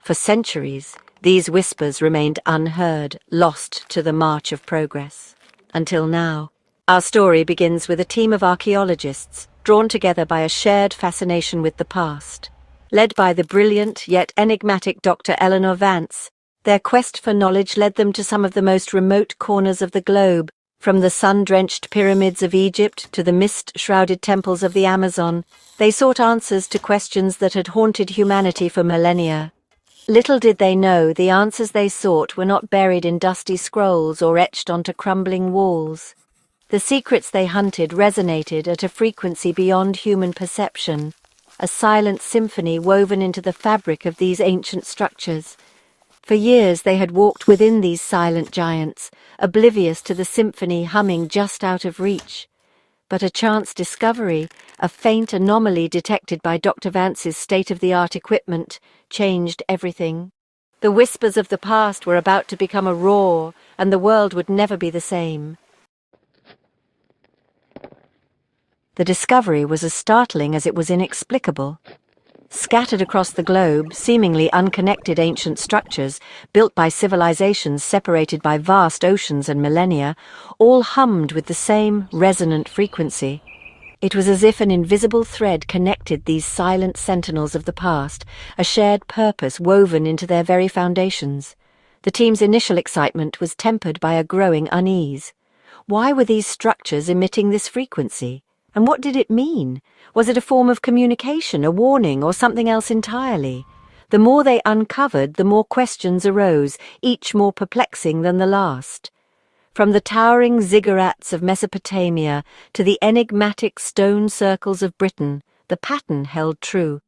For centuries, these whispers remained unheard, lost to the march of progress. Until now. Our story begins with a team of archaeologists drawn together by a shared fascination with the past. Led by the brilliant yet enigmatic Dr. Eleanor Vance, their quest for knowledge led them to some of the most remote corners of the globe, from the sun-drenched pyramids of Egypt to the mist-shrouded temples of the Amazon. They sought answers to questions that had haunted humanity for millennia. Little did they know the answers they sought were not buried in dusty scrolls or etched onto crumbling walls. The secrets they hunted resonated at a frequency beyond human perception, a silent symphony woven into the fabric of these ancient structures. For years they had walked within these silent giants, oblivious to the symphony humming just out of reach. But a chance discovery, a faint anomaly detected by Dr. Vance's state-of-the-art equipment, changed everything. The whispers of the past were about to become a roar, and the world would never be the same. The discovery was as startling as it was inexplicable. Scattered across the globe, seemingly unconnected ancient structures, built by civilizations separated by vast oceans and millennia, all hummed with the same resonant frequency. It was as if an invisible thread connected these silent sentinels of the past, a shared purpose woven into their very foundations. The team's initial excitement was tempered by a growing unease. Why were these structures emitting this frequency? And what did it mean? Was it a form of communication, a warning, or something else entirely? The more they uncovered, the more questions arose, each more perplexing than the last. From the towering ziggurats of Mesopotamia to the enigmatic stone circles of Britain, the pattern held true.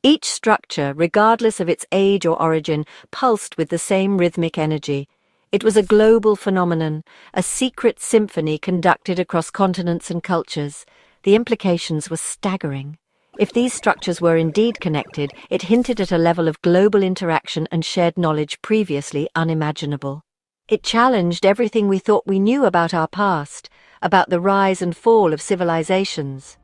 Each structure, regardless of its age or origin, pulsed with the same rhythmic energy. It was a global phenomenon, a secret symphony conducted across continents and cultures. The implications were staggering. If these structures were indeed connected, it hinted at a level of global interaction and shared knowledge previously unimaginable. It challenged everything we thought we knew about our past, about the rise and fall of civilizations.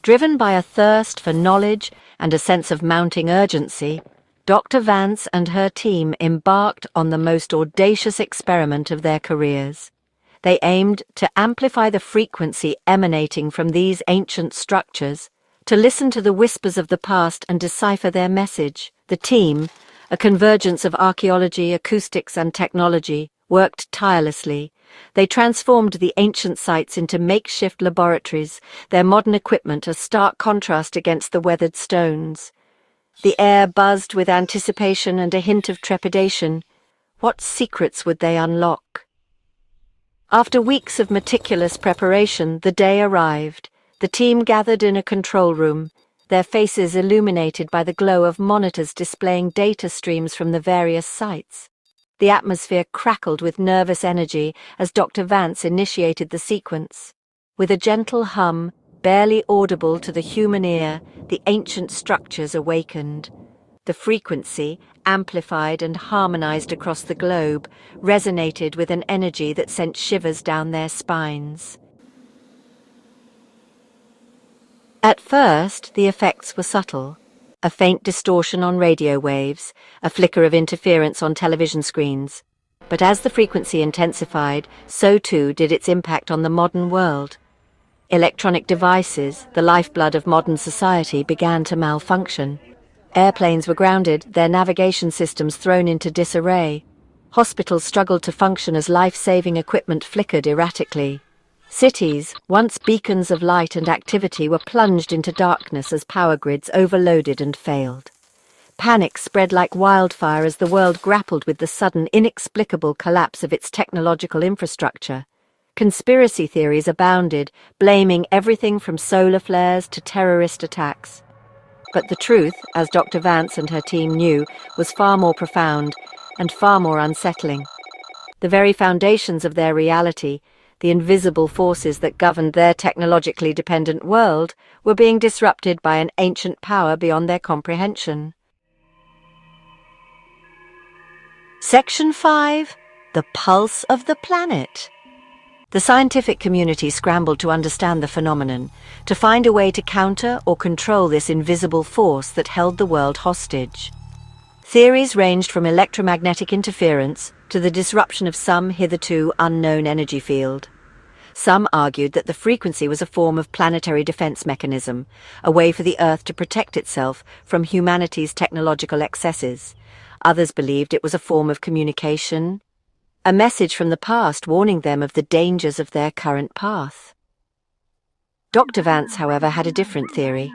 Driven by a thirst for knowledge and a sense of mounting urgency, Dr. Vance and her team embarked on the most audacious experiment of their careers. They aimed to amplify the frequency emanating from these ancient structures, to listen to the whispers of the past and decipher their message. The team, a convergence of archaeology, acoustics, and technology, worked tirelessly. They transformed the ancient sites into makeshift laboratories, their modern equipment a stark contrast against the weathered stones. The air buzzed with anticipation and a hint of trepidation. What secrets would they unlock? After weeks of meticulous preparation, the day arrived. The team gathered in a control room, their faces illuminated by the glow of monitors displaying data streams from the various sites. The atmosphere crackled with nervous energy as Dr. Vance initiated the sequence. With a gentle hum, barely audible to the human ear, the ancient structures awakened. The frequency, amplified and harmonized across the globe, resonated with an energy that sent shivers down their spines. At first, the effects were subtle. A faint distortion on radio waves, a flicker of interference on television screens. But as the frequency intensified, so too did its impact on the modern world. Electronic devices, the lifeblood of modern society, began to malfunction. Airplanes were grounded, their navigation systems thrown into disarray. Hospitals struggled to function as life-saving equipment flickered erratically. Cities, once beacons of light and activity, were plunged into darkness as power grids overloaded and failed. Panic spread like wildfire as the world grappled with the sudden, inexplicable collapse of its technological infrastructure. Conspiracy theories abounded, blaming everything from solar flares to terrorist attacks. But the truth, as Dr. Vance and her team knew, was far more profound and far more unsettling. The very foundations of their reality, the invisible forces that governed their technologically dependent world, were being disrupted by an ancient power beyond their comprehension. Section 5. The Pulse of the Planet. The scientific community scrambled to understand the phenomenon, to find a way to counter or control this invisible force that held the world hostage. Theories ranged from electromagnetic interference to the disruption of some hitherto unknown energy field. Some argued that the frequency was a form of planetary defense mechanism, a way for the Earth to protect itself from humanity's technological excesses. Others believed it was a form of communication, a message from the past warning them of the dangers of their current path. Dr. Vance, however, had a different theory.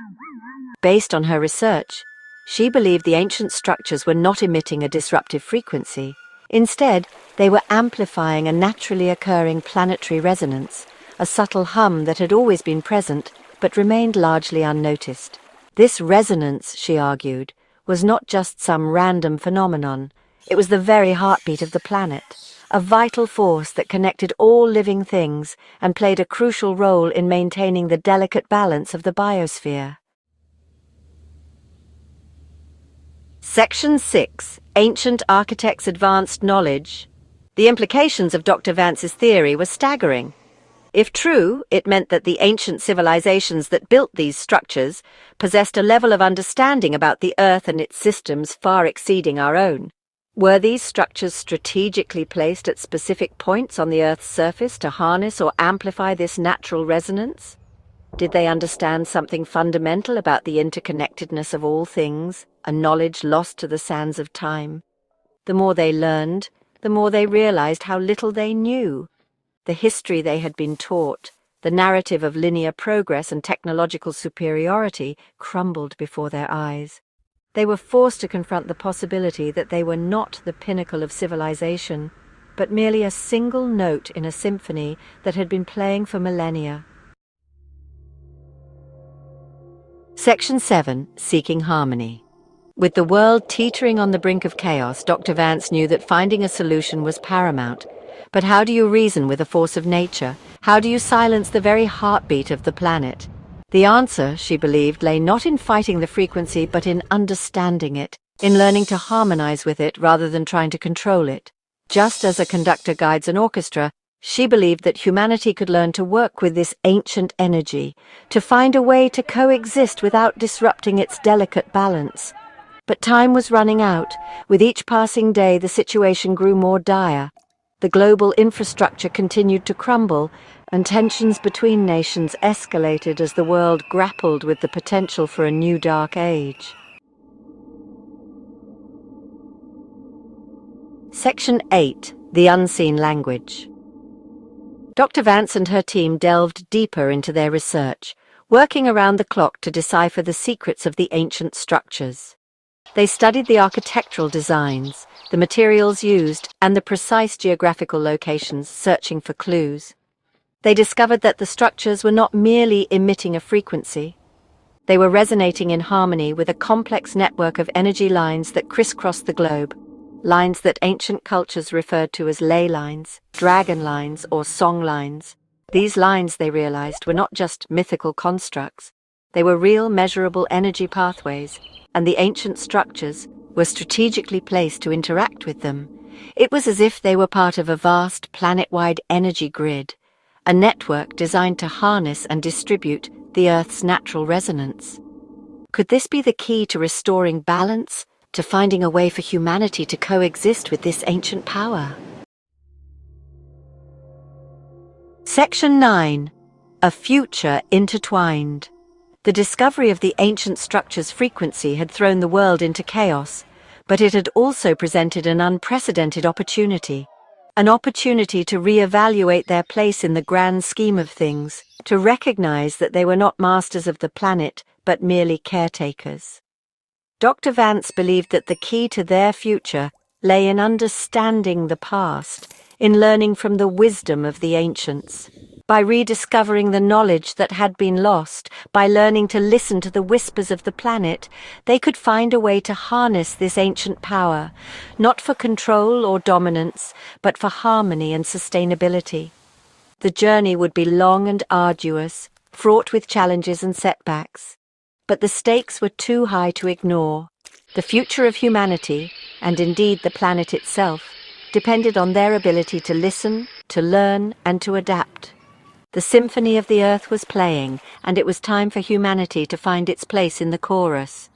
Based on her research, she believed the ancient structures were not emitting a disruptive frequency. Instead, they were amplifying a naturally occurring planetary resonance, a subtle hum that had always been present but remained largely unnoticed. This resonance, she argued, was not just some random phenomenon. It was the very heartbeat of the planet, a vital force that connected all living things and played a crucial role in maintaining the delicate balance of the biosphere. Section 6. Ancient Architects' Advanced Knowledge. The implications of Dr. Vance's theory were staggering. If true, it meant that the ancient civilizations that built these structures possessed a level of understanding about the Earth and its systems far exceeding our own. Were these structures strategically placed at specific points on the Earth's surface to harness or amplify this natural resonance? Did they understand something fundamental about the interconnectedness of all things, a knowledge lost to the sands of time? The more they learned, the more they realized how little they knew. The history they had been taught, the narrative of linear progress and technological superiority, crumbled before their eyes. They were forced to confront the possibility that they were not the pinnacle of civilization, but merely a single note in a symphony that had been playing for millennia. Section 7. Seeking Harmony. With the world teetering on the brink of chaos, Dr. Vance knew that finding a solution was paramount. But how do you reason with a force of nature? How do you silence the very heartbeat of the planet? The answer, she believed, lay not in fighting the frequency, but in understanding it, in learning to harmonize with it rather than trying to control it. Just as a conductor guides an orchestra, she believed that humanity could learn to work with this ancient energy, to find a way to coexist without disrupting its delicate balance. But time was running out. With each passing day, the situation grew more dire. The global infrastructure continued to crumble, and tensions between nations escalated as the world grappled with the potential for a new dark age. Section 8. The Unseen Language. Dr. Vance and her team delved deeper into their research, working around the clock to decipher the secrets of the ancient structures. They studied the architectural designs, the materials used, and the precise geographical locations, searching for clues. They discovered that the structures were not merely emitting a frequency. They were resonating in harmony with a complex network of energy lines that crisscrossed the globe, lines that ancient cultures referred to as ley lines, dragon lines, or song lines. These lines, they realized, were not just mythical constructs. They were real, measurable energy pathways, and the ancient structures were strategically placed to interact with them. It was as if they were part of a vast, planet-wide energy grid, a network designed to harness and distribute the Earth's natural resonance. Could this be the key to restoring balance, to finding a way for humanity to coexist with this ancient power? Section 9. A Future Intertwined. The discovery of the ancient structure's frequency had thrown the world into chaos, but it had also presented an unprecedented opportunity. An opportunity to re-evaluate their place in the grand scheme of things, to recognize that they were not masters of the planet, but merely caretakers. Dr. Vance believed that the key to their future lay in understanding the past, in learning from the wisdom of the ancients. By rediscovering the knowledge that had been lost, by learning to listen to the whispers of the planet, they could find a way to harness this ancient power, not for control or dominance, but for harmony and sustainability. The journey would be long and arduous, fraught with challenges and setbacks. But the stakes were too high to ignore. The future of humanity, and indeed the planet itself, depended on their ability to listen, to learn, and to adapt. The symphony of the earth was playing, and it was time for humanity to find its place in the chorus.